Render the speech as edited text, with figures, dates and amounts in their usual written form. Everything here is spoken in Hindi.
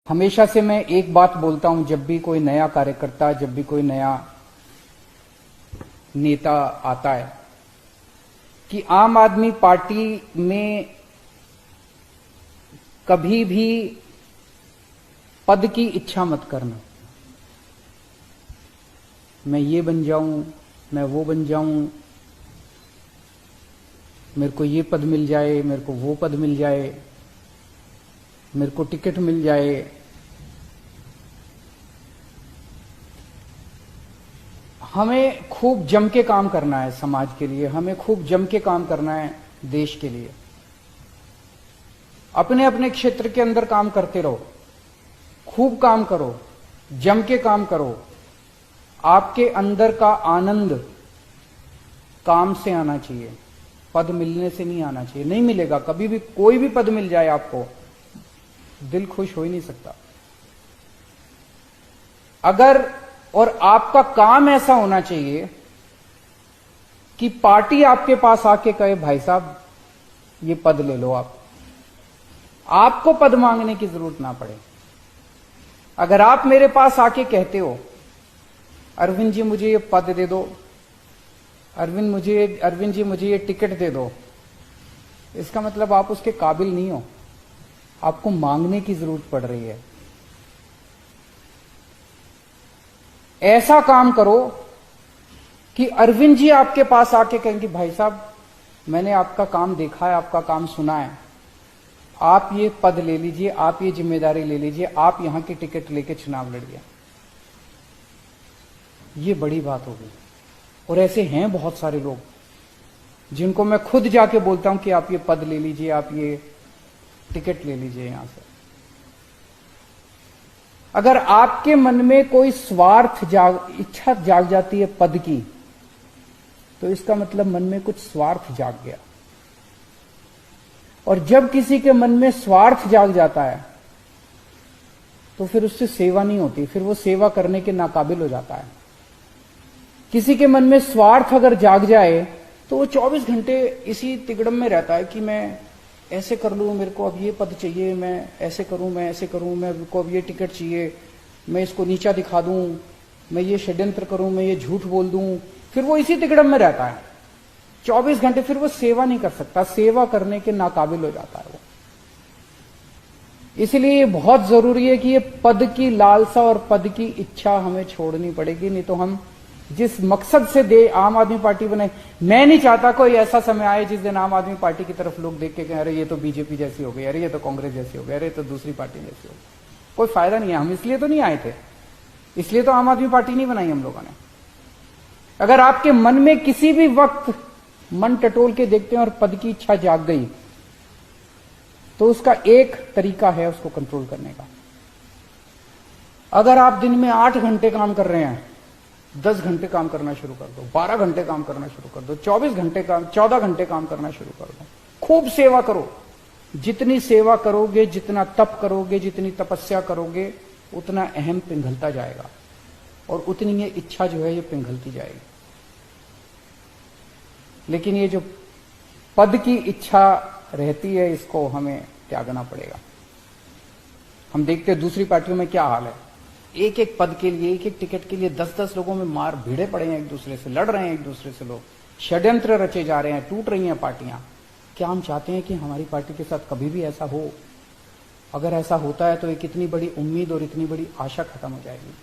हमेशा से मैं एक बात बोलता हूं, जब भी कोई नया कार्यकर्ता, जब भी कोई नया नेता आता है, कि आम आदमी पार्टी में कभी भी पद की इच्छा मत करना। मैं ये बन जाऊं, मैं वो बन जाऊं, मेरे को ये पद मिल जाए, मेरे को वो पद मिल जाए, मेरे को टिकट मिल जाए। हमें खूब जम के काम करना है समाज के लिए, हमें खूब जम के काम करना है देश के लिए। अपने अपने क्षेत्र के अंदर काम करते रहो, खूब काम करो, जम के काम करो। आपके अंदर का आनंद काम से आना चाहिए, पद मिलने से नहीं आना चाहिए। नहीं मिलेगा कभी भी, कोई भी पद मिल जाए आपको, दिल खुश हो ही नहीं सकता। अगर और आपका काम ऐसा होना चाहिए कि पार्टी आपके पास आके कहे भाई साहब ये पद ले लो, आपको पद मांगने की जरूरत ना पड़े। अगर आप मेरे पास आके कहते हो अरविंद जी मुझे ये पद दे दो, अरविंद जी मुझे ये टिकट दे दो, इसका मतलब आप उसके काबिल नहीं हो, आपको मांगने की जरूरत पड़ रही है। ऐसा काम करो कि अरविंद जी आपके पास आके कहेंगे भाई साहब मैंने आपका काम देखा है, आपका काम सुना है, आप ये पद ले लीजिए, आप ये जिम्मेदारी ले लीजिए, आप यहां की टिकट लेके चुनाव लड़िए। ये बड़ी बात होगी। और ऐसे हैं बहुत सारे लोग जिनको मैं खुद जाके बोलता हूं कि आप ये पद ले लीजिए, आप ये टिकट ले लीजिए यहां से। अगर आपके मन में कोई स्वार्थ इच्छा जाग जाती है पद की, तो इसका मतलब मन में कुछ स्वार्थ जाग गया। और जब किसी के मन में स्वार्थ जाग जाता है तो फिर उससे सेवा नहीं होती, फिर वो सेवा करने के नाकाबिल हो जाता है। किसी के मन में स्वार्थ अगर जाग जाए तो वो 24 घंटे इसी तिगड़म में रहता है कि मैं ऐसे कर लूं, मेरे को अब ये पद चाहिए, मैं ऐसे करूं, मैं ऐसे करूं, मेरे को अब ये टिकट चाहिए, मैं इसको नीचा दिखा दूं, मैं ये षड्यंत्र करूं, मैं ये झूठ बोल दूं। फिर वो इसी तिगड़म में रहता है 24 घंटे, फिर वो सेवा नहीं कर सकता, सेवा करने के नाकाबिल हो जाता है वो। इसलिए ये बहुत जरूरी है कि ये पद की लालसा और पद की इच्छा हमें छोड़नी पड़ेगी, नहीं तो हम जिस मकसद से आम आदमी पार्टी बनाई, मैं नहीं चाहता कोई ऐसा समय आए जिस दिन आम आदमी पार्टी की तरफ लोग देख के कहें अरे ये तो बीजेपी जैसी हो गई, अरे ये तो कांग्रेस जैसी हो गई, अरे ये तो दूसरी पार्टी जैसी हो गई। कोई फायदा नहीं है। हम इसलिए तो नहीं आए थे, इसलिए तो आम आदमी पार्टी नहीं बनाई हम लोगों ने। अगर आपके मन में किसी भी वक्त मन टटोल के देखते हैं और पद की इच्छा जाग गई, तो उसका एक तरीका है उसको कंट्रोल करने का। अगर आप दिन में 8 घंटे काम कर रहे हैं, 10 घंटे काम करना शुरू कर दो, 12 घंटे काम करना शुरू कर दो, 14 घंटे काम करना शुरू कर दो। खूब सेवा करो। जितनी सेवा करोगे, जितना तप करोगे, जितनी तपस्या करोगे, उतना अहम पिघलता जाएगा और उतनी ये इच्छा जो है ये पिघलती जाएगी। लेकिन ये जो पद की इच्छा रहती है, इसको हमें त्यागना पड़ेगा। हम देखते हैं दूसरी पार्टियों में क्या हाल है, एक एक पद के लिए, एक एक टिकट के लिए 10-10 लोगों में मार भिड़े पड़े हैं, एक दूसरे से लड़ रहे हैं, एक दूसरे से लोग षड्यंत्र रचे जा रहे हैं, टूट रही हैं पार्टियां। क्या हम चाहते हैं कि हमारी पार्टी के साथ कभी भी ऐसा हो? अगर ऐसा होता है तो एक इतनी बड़ी उम्मीद और इतनी बड़ी आशा खत्म हो जाएगी।